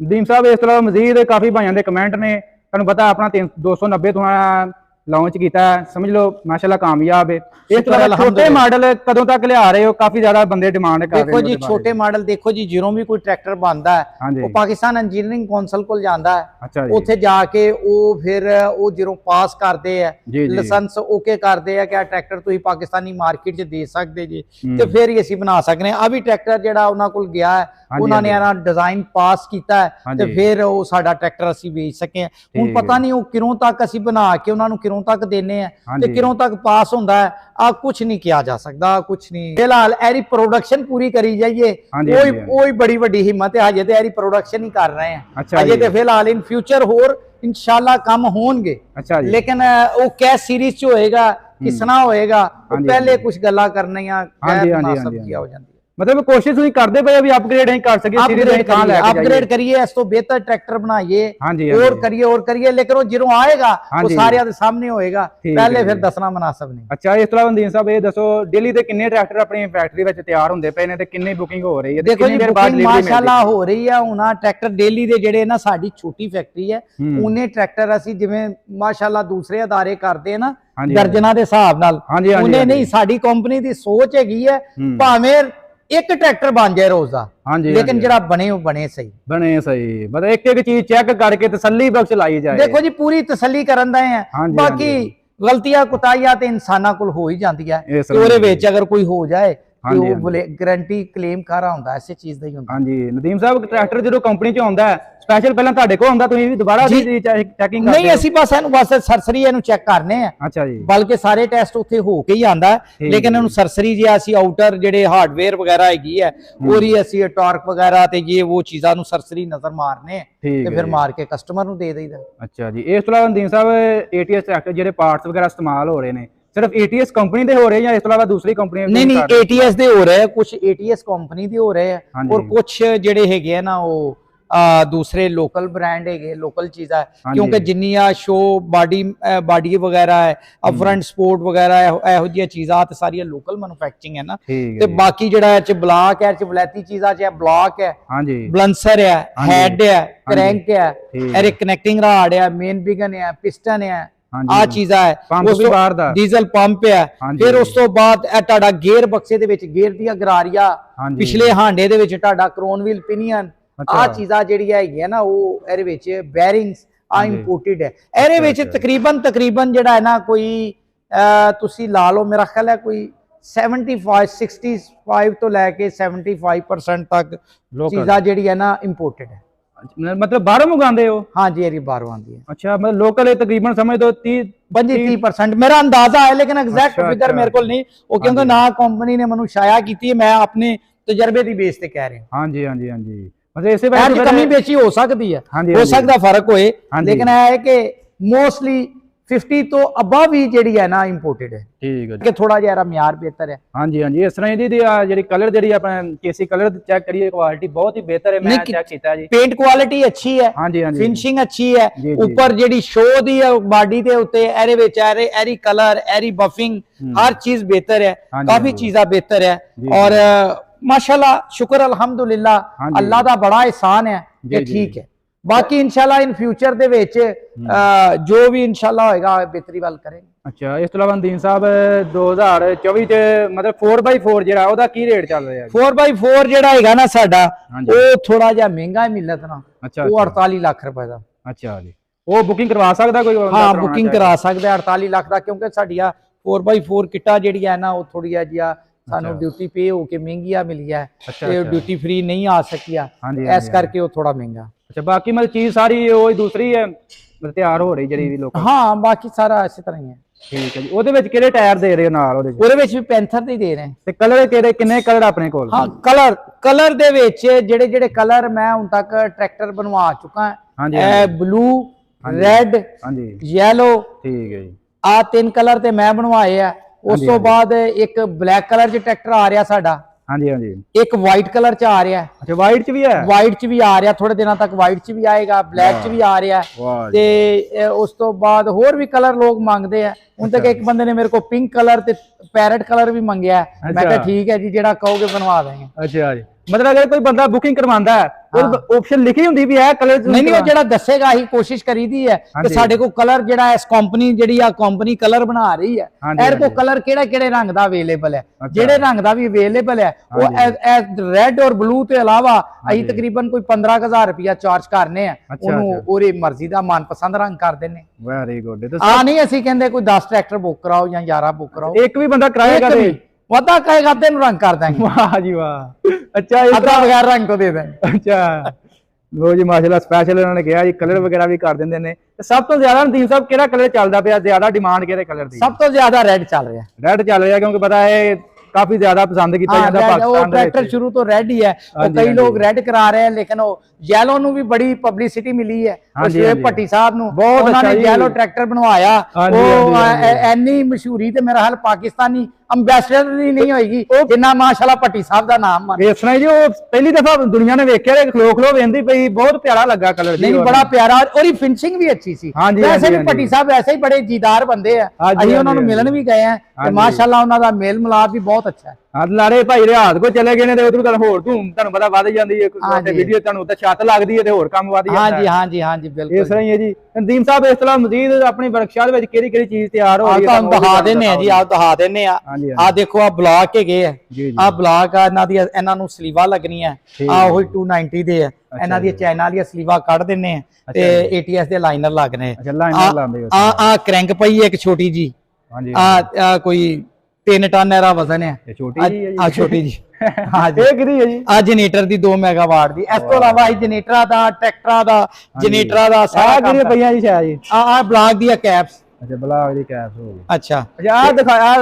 ਨਦੀਮ ਸਾਹਿਬ ਇਸ ਤਰ੍ਹਾਂ ਮਜ਼ੀਦ ਕਾਫੀ ਭਾਈਆਂ ਦੇ ਕਮੈਂਟ ਨੇ, ਤੁਹਾਨੂੰ ਪਤਾ ਆਪਣਾ 290 ਤੋਂ ਲਾਂਚ ਕੀਤਾ, ਸਮਝ ਲਓ ਮਾਸ਼ਾਅੱਲਾ ਕਾਮਯਾਬ है। इस तरह छोटे मॉडल कदों तक लिया रहे हो? काफी ज्यादा बंदे डिमांड कर रहे देखो जी छोटे मॉडल देखो जी ਜਦੋਂ ਵੀ ਕੋਈ ਟਰੈਕਟਰ ਬਣਦਾ ਹੈ ਉਹ ਪਾਕਿਸਤਾਨ ਇੰਜੀਨੀਅਰਿੰਗ ਕੌਂਸਲ ਕੋਲ ਜਾਂਦਾ ਹੈ, ਉੱਥੇ ਜਾ ਕੇ ਉਹ ਫਿਰ ਉਹ ਜਦੋਂ ਪਾਸ ਕਰਦੇ ਆ ਲਾਇਸੈਂਸ ਓਕੇ ਕਰਦੇ ਆ ਕਿ ਆ ਟਰੈਕਟਰ ਤੁਸੀਂ ਪਾਕਿਸਤਾਨੀ ਮਾਰਕੀਟ 'ਚ ਦੇ ਸਕਦੇ ਜੀ, ਤੇ ਫਿਰ ਹੀ ਅਸੀਂ ਬਣਾ ਸਕਦੇ ਆ। ਵੀ ਟਰੈਕਟਰ ਜਿਹੜਾ ਉਹਨਾਂ ਕੋਲ ਗਿਆ ਹੈ ਉਹਨਾਂ ਨੇ ਇਹਨਾਂ ਡਿਜ਼ਾਈਨ ਪਾਸ ਕੀਤਾ ਹੈ ਤੇ ਫਿਰ ਉਹ ਸਾਡਾ ਟਰੈਕਟਰ ਅਸੀਂ ਵੇਚ ਸਕੇ। ਹੁਣ ਪਤਾ ਨਹੀਂ ਉਹ ਕਿਰੋਂ ਤੱਕ ਅਸੀਂ ਬਣਾ ਕੇ ਉਹਨਾਂ ਨੂੰ ਕਿਰੋਂ तक देने हैं ते किरों तक पास होता है, आ कुछ नहीं किया जा सकता, कुछ नहीं। फिलहाल एरी प्रोडक्शन पूरी करी जाइए, कोई बड़ी बड़ी हिम्मत है, हजे तो एरी प्रोडक्शन ही कर रहे हैं। हजे तो फिलहाल इन फ्यूचर होर इंशाल्लाह कम होंगे, लेकिन वो क्या सीरीज च होएगा किसना होएगा पहले कुछ गल्लां करनियां हो जाती। मतलब कोशिश ही करते पे अभी अपग्रेड नहीं कर सके, अपग्रेड करिए, इस तो बेहतर ट्रैक्टर बनाइए और करिए, लेकिन वो जो आएगा वो सारे दे सामने होएगा, पहले फिर दसना मुनासिब नहीं। अच्छा इस तरह नदीम साहब ये दसो डेली ते किन्ने ट्रैक्टर अपनी फैक्ट्री विच तैयार होंदे पे ने ते किन्नी बुकिंग हो रही है? देखो जी बुकिंग माशाअल्लाह हो रही है। हुण ट्रैक्टर डेली दे जेडे ना साडी छोटी फैक्ट्री है, उन्हें ट्रैक्टर असीं जिवें माशाअल्लाह दूसरे अदारे करदे ना दर्जनां दे हिसाब नाल, उन्हें नहीं साडी कंपनी दी सोच हैगी है भावें एक ट्रैक्टर बन जाए रोज का, लेकिन जरा बने सही मतलब एक एक चीज चेक करके तसल्ली बख्श लाई जाए। देखो जी पूरी तसल्ली करन दे हैं, बाकी गलतियां कुताहियां ते इंसानां कोल हो ही जांदी है, ओहदे विच अगर कोई हो जाए तो वो गारंटी क्लेम कर रहा हुंदा, ऐसी चीज दा ही हुंदा। हां जी नदीम साहब ट्रैक्टर जो कंपनी च आउंदा है स्पेशल पहला ਤੁਹਾਡੇ ਕੋਲ ਹੁੰਦਾ, ਤੁਸੀਂ ਵੀ ਦੁਬਾਰਾ ਦੀ ਚੈਕਿੰਗ ਕਰਦੇ? ਨਹੀਂ ਅਸੀਂ ਬਸ ਇਹਨੂੰ ਬਸ ਸਰਸਰੀ ਇਹਨੂੰ ਚੈੱਕ ਕਰਨੇ ਆ। ਅੱਛਾ ਜੀ, ਬਲਕਿ ਸਾਰੇ ਟੈਸਟ ਉੱਥੇ ਹੋ ਕੇ ਹੀ ਆਂਦਾ, ਲੇਕਿਨ ਇਹਨੂੰ ਸਰਸਰੀ ਜਿਹਾ ਅਸੀਂ ਆਊਟਰ ਜਿਹੜੇ ਹਾਰਡਵੇਅਰ ਵਗੈਰਾ ਹੈਗੀ ਹੈ ਉਹਦੀ ਅਸੀਂ ਟਾਰਕ ਵਗੈਰਾ ਤੇ ਇਹ ਉਹ ਚੀਜ਼ਾਂ ਨੂੰ ਸਰਸਰੀ ਨਜ਼ਰ ਮਾਰਨੇ ਤੇ ਫਿਰ ਮਾਰ ਕੇ ਕਸਟਮਰ ਨੂੰ ਦੇ ਦੇਈਦਾ। ਅੱਛਾ ਜੀ ਇਸ ਤੋਂ ਇਲਾਵਾ ਨਦੀਮ ਸਾਹਿਬ ATS ਟਰੈਕਟਰ ਜਿਹੜੇ ਪਾਰਟਸ ਵਗੈਰਾ ਇਸਤੇਮਾਲ ਹੋ ਰਹੇ ਨੇ सिर्फ ATS कंपनी दे हो रहे हैं या इस अलावा दूसरी कंपनी? नहीं ATS दे हो रहे हैं, कुछ ATS कंपनी दे हो रहे हैं और कुछ जेडे हैगे है ना वो दूसरे लोकल ब्रांड है, लोकल चीज़ है, क्योंकि जिन्नियां शो बाडी वगैरह है, फ्रंट स्पोर्ट वगैरह है, एहो जी चीज़ां ते सारी लोकल मैन्युफैक्चरिंग है ना, ते बाकी जेड़ा च ब्लॉक है च वलैती चीज़ां च ब्लॉक है, बलंसर है, हेड है, क्रैंक है, एरे कनेक्टिंग राड है, मेन बिगन है, पिस्टन है, आ चीज़ है, डीजल पंप है, फिर उस तो बाद तुहाडा गेयर बक्से दे विच गेयर दी गरारिया, पिछले हांडे दे विच तुहाडा क्रोन व्हील पिनियन, आ चीज़ां जेहड़ी है ना वो एहदे विच बेयरिंग्स आ इंपोर्टेड है। एहदे विच तकरीबन जेहड़ा है ना कोई तुसी ला लो मेरा ख्याल है कोई 65 तो लैके 75% तक चीज़ां जेहड़ी है ना इंपोर्टेड है। मतलब बाहरों मंगाते हो? हाँ जी एरी बाहरों आती है। अच्छा मतलब लोकल तकरीबन समझ दो 30% मेरा अंदाजा है, लेकिन एग्जैक्ट फिगर मेरे को नहीं, वो क्योंकि ना कंपनी ने मनु शाया की थी, मैं अपने तजर्बे की बेस पे कह रहे हैं। हाँ जी मतलब ऐसे कमी बेची हो सकती है, हो सकता फर्क होए, लेकिन है कि मोस्टली 50 तो अबव ही जेडी है ना इंपोर्टेड है। ठीक है कि थोड़ा जरा म्यार बेहतर है। हाँ जी इस तरह दी जेडी कलर जेडी अपना केसी कलर चेक करिए, क्वालिटी बहुत ही बेहतर है, मैं चेक कीता जी, पेंट क्वालिटी अच्छी है, हाँ जी फिनिशिंग अच्छी है, ऊपर जेडी शो दी है बॉडी दे उत्ते एरे विच एरी कलर एरी बफिंग हर चीज बेहतर है, काफी चीज़ां बेहतर है और माशाल्लाह शुक्र अल्हम्दुलिल्लाह अल्लाह दा बड़ा एहसान है कि ठीक है। बाकी इंशाल्लाह इन फ्यूचर दे विच जो भी इंशाल्लाह होएगा बेहतरी वाल करेंगे। अच्छा इस तो नदीम साहब 2024 च मतलब 4x4 जेड़ा ओदा की रेट चल रहा है? 4x4 जेड़ा हैगा ना साडा वो थोड़ा जिहा महंगा मिलत ना, वो 48 लाख रुपए दा। अच्छा जी वो बुकिंग करवा सकदा कोई? हाँ बुकिंग करा सकदा 48 लाख दा, क्योंकि साडिया 4x4 किटा जेड़ी है ना वो थोड़ी जिहा सानू ड्यूटी पे होके महंगी मिली है, ड्यूटी फ्री नहीं आ सकी है, इस करके वो थोड़ा महंगा। अच्छा बाकी मतलब चीज सारी वही दूसरी है मतलब तैयार हो रही जड़ी भी लोग? हाँ बाकी सारा इसी तरह ही है। ठीक है जी ओदे विच किहड़े टायर दे रहे हो नाल? ओदे विच भी पैंथर दे दे रहे हैं। ते कलर किहड़े किन्ने कलर अपने कोल? हाँ कलर दे विच जेड़े कलर मैं हुण तक ट्रैक्टर बनवा चुका है, ब्लू रेड येलो, ठीक है जी आ 3 कलर ते मैं बनवाए है। उस तो बाद एक ब्लैक कलर च ट्रैक्टर आ रहा साडा, एक व्हाइट कलर च आ रहा है। अच्छा व्हाइट च भी है? व्हाइट च भी आ रहा, थोड़े दिनों तक व्हाइट च भी आएगा, ब्लैक च भी आ रहा है, ते उस तो बाद होर भी कलर लोग मांगते हैं। उन तक एक बंदे ने मेरे को पिंक कलर ते पैरेट कलर भी मंगया है, मैं कहा ठीक है जी जेड़ा कहोगे बनवा देंगे। अच्छा जी मतलब अगर कोई बंदा बुकिंग करवांदा है ਉਹ ਆਪਸ਼ਨ ਲਿਖੀ ਹੁੰਦੀ ਵੀ ਹੈ ਕਲਰ ਨਹੀਂ ਉਹ ਜਿਹੜਾ ਦੱਸੇਗਾ ਹੀ ਕੋਸ਼ਿਸ਼ ਕਰੀਦੀ ਹੈ ਕਿ ਸਾਡੇ ਕੋਲ ਕਲਰ ਜਿਹੜਾ ਇਸ ਕੰਪਨੀ ਜਿਹੜੀ ਆ ਕੰਪਨੀ ਕਲਰ ਬਣਾ ਰਹੀ ਹੈ ਇਹਦੇ ਕੋਲ ਕਲਰ ਕਿਹੜੇ ਰੰਗ ਦਾ ਅਵੇਲੇਬਲ ਹੈ, ਜਿਹੜੇ ਰੰਗ ਦਾ ਵੀ ਅਵੇਲੇਬਲ ਹੈ ਉਹ ਰੈੱਡ ਔਰ ਬਲੂ ਤੋਂ ਇਲਾਵਾ ਅਸੀਂ ਤਕਰੀਬਨ ਕੋਈ 15000 ਰੁਪਇਆ ਚਾਰਜ ਕਰਨੇ ਆ ਉਹਨੂੰ, ਉਹਦੀ ਮਰਜ਼ੀ ਦਾ ਮਨਪਸੰਦ ਰੰਗ ਕਰ ਦਿੰਨੇ। Very good. ਆ ਨਹੀਂ ਅਸੀਂ ਕਹਿੰਦੇ ਕੋਈ 10 ਟਰੈਕਟਰ ਬੁੱਕ ਕਰਾਓ ਜਾਂ 11 ਬੁੱਕ ਕਰਾਓ, ਇੱਕ ਵੀ ਬੰਦਾ ਕਰਾਏਗਾ ਤੇ ਵਾਦਾ ਕਹੇਗਾ ਅੱਧੇ ਨੂੰ ਰੰਗ ਕਰ ਦਾਂਗੇ। ਵਾਹ ਜੀ ਵਾਹ। ਅੱਛਾ ਅੱਧਾ ਬਗੈਰ ਰੰਗ ਤੋਂ ਦੇ ਦਾਂਗੇ। ਅੱਛਾ ਲੋ ਜੀ ਮਾਸ਼ਾਅੱਲਾ ਸਪੈਸ਼ਲ ਇਹਨਾਂ ਨੇ ਕਿਹਾ ਜੀ ਕਲਰ ਵਗੈਰਾ ਵੀ ਕਰ ਦਿੰਦੇ ਨੇ। ਤੇ ਸਭ ਤੋਂ ਜ਼ਿਆਦਾ ਨਦੀਮ ਸਾਹਿਬ ਕਿਹੜਾ ਕਲਰ ਚੱਲਦਾ ਪਿਆ, ਜ਼ਿਆਦਾ ਡਿਮਾਂਡ ਕਿਹੜੇ ਕਲਰ ਦੀ? ਸਭ ਤੋਂ ਜ਼ਿਆਦਾ ਰੈੱਡ ਚੱਲ ਰਿਹਾ। ਰੈੱਡ ਚੱਲ ਰਿਹਾ ਕਿਉਂਕਿ ਪਤਾ ਹੈ ਕਾਫੀ ਜ਼ਿਆਦਾ ਪਸੰਦ ਕੀਤਾ ਜਾਂਦਾ ਪਾਕਿਸਤਾਨ ਦੇ ਵਿੱਚ। ਟਰੈਕਟਰ ਸ਼ੁਰੂ ਤੋਂ ਰੈੱਡ ਹੀ ਹੈ, ਉਹ ਕਈ ਲੋਕ ਰੈੱਡ ਕਰਾ ਰਹੇ ਹਨ ਲੇਕਿਨ ਉਹ ਯੈਲੋ ਨੂੰ ਵੀ ਬੜੀ ਪਬਲਿਸਿਟੀ ਮਿਲੀ ਹੈ। ਸ਼ੁਏਬ ਭੱਟੀ ਸਾਹਿਬ ਨੂੰ ਉਹਨਾਂ ਨੇ ਯੈਲੋ ਟਰੈਕਟਰ ਬਣਵਾਇਆ, ਉਹ ਐਨੀ ਮਸ਼ਹੂਰੀ ਤੇ ਮੇਰਾ ਹਾਲ ਪਾਕਿਸਤਾਨੀ ਅੰਬੈਸਡਰ ਦੀ ਨਹੀਂ ਹੋਏਗੀ ਜਿੰਨਾ ਮਾਸ਼ਾਅੱਲਾ ਭੱਟੀ ਸਾਹਿਬ ਦਾ ਨਾਮ ਮਾਰ। ਇਸ ਤਰ੍ਹਾਂ ਜੀ ਉਹ ਪਹਿਲੀ ਦਫਾ ਦੁਨੀਆ ਨੇ ਵੇਖਿਆ, ਖਲੋ ਵੇਂਦੀ ਪਈ, ਬਹੁਤ ਪਿਆਰਾ ਲੱਗਾ ਕਲਰ ਜੀ। ਨਹੀਂ ਬੜਾ ਪਿਆਰਾ, ਉਹਦੀ ਫਿਨਿਸ਼ਿੰਗ ਵੀ ਅੱਛੀ ਸੀ। ਵੈਸੇ ਵੀ ਭੱਟੀ ਸਾਹਿਬ ਐਸੇ ਹੀ ਬੜੇ ਜੀਦਾਰ ਬੰਦੇ ਆ, ਅਸੀਂ ਉਹਨਾਂ ਨੂੰ ਮਿਲਣ ਵੀ ਗਏ ਆ ਤੇ ਮਾਸ਼ਾਅੱਲਾ ਉਹਨਾਂ ਦਾ ਮੇਲ ਮਿਲਾਪ ਵੀ ਬਹੁਤ ਅੱਛਾ ਹੈ। ਲਾਰੇ ਭਾਈ ਰਿਆਤ ਕੋ ਚਲੇ ਗਏ ਨੇ ਤੇ ਉਧਰ ਹੋਰ ਤੁਹਾਨੂੰ ਪਤਾ ਵੱਧ ਜਾਂਦੀ ਹੈ ਵੀਡੀਓ, ਤੁਹਾਨੂੰ ਤਾਂ ਛੱਤ ਲੱਗਦੀ ਹੈ ਤੇ ਹੋਰ ਕੰਮ ਵੱਧ ਜਾਂਦਾ। ਹਾਂਜੀ ਬਿਲਕੁਲ ਇਸ ਤਰ੍ਹਾਂ ਹੀ ਹੈ ਜੀ। ਨਦੀਮ ਸਾਹਿਬ ਇਸ ਤਰ੍ਹਾਂ ਮਜ਼ੀਦ ਆਪਣੀ ਵਰਕਸ਼ਾਪ ਵਿੱਚ ਕਿਹੜੀ ਚੀਜ਼ ਤਿਆਰ ਹੋ ਰਹੀ ਹੈ ਤੁਹਾਨੂੰ ਦਿਖਾ ਦਿੰਨੇ ਆ ਜੀ। ਆਪ ਦਿਖਾ ਦਿੰਨੇ ਆ। ਆ ਦੇਖੋ ਆ ਬਲਾਕ ਹੈਗੇ ਆ, ਆ ਬਲਾਕ ਆ ਇਹਨਾਂ ਨੂੰ ਸਲੀਵਾ ਲੱਗਣੀਆਂ ਆ ਉਹੀ 290 ਦੇ ਆ। ਇਹਨਾਂ ਦੀ ਚਾਈਨਾ ਦੀਆਂ ਸਲੀਵਾ ਕੱਢ ਦਿੰਨੇ ਆ ਤੇ ATS ਦੇ ਲਾਈਨਰ ਲੱਗਨੇ ਆ। ਆ ਕ੍ਰੈਂਕ ਪਈ ਇੱਕ ਛੋਟੀ ਜੀ, ਆ ਕੋਈ 3 ਟਨ ਇਹਦਾ ਵਜ਼ਨ ਹੈ। ਛੋਟੀ ਜੀ ਆ ਛੋਟੀ ਜੀ। ਹਾਂ ਜੀ ਇਹ ਕਿਹਦੀ ਹੈ ਜੀ? ਆ ਜਨਰੇਟਰ ਦੀ 2 ਮੈਗਾਵਾਟ ਦੀ। ਇਸ ਤੋਂ ਇਲਾਵਾ ਇਹ ਜਨਰੇਟਰਾਂ ਦਾ, ਟਰੈਕਟਰਾਂ ਦਾ, ਜਨਰੇਟਰਾਂ ਦਾ ਸਾਰਾ ਕਿਹੜੀਆਂ ਪਈਆਂ ਜੀ ਸ਼ਾਇਦ ਜੀ? ਆ ਬਲਾਕ ਦੀਆਂ ਕੈਪਸ। ਅੱਛਾ ਬਲਾਕ ਦੀ ਕੈਪਸ ਹੋ ਗਈ। ਅੱਛਾ ਆ ਦਿਖਾਇਆ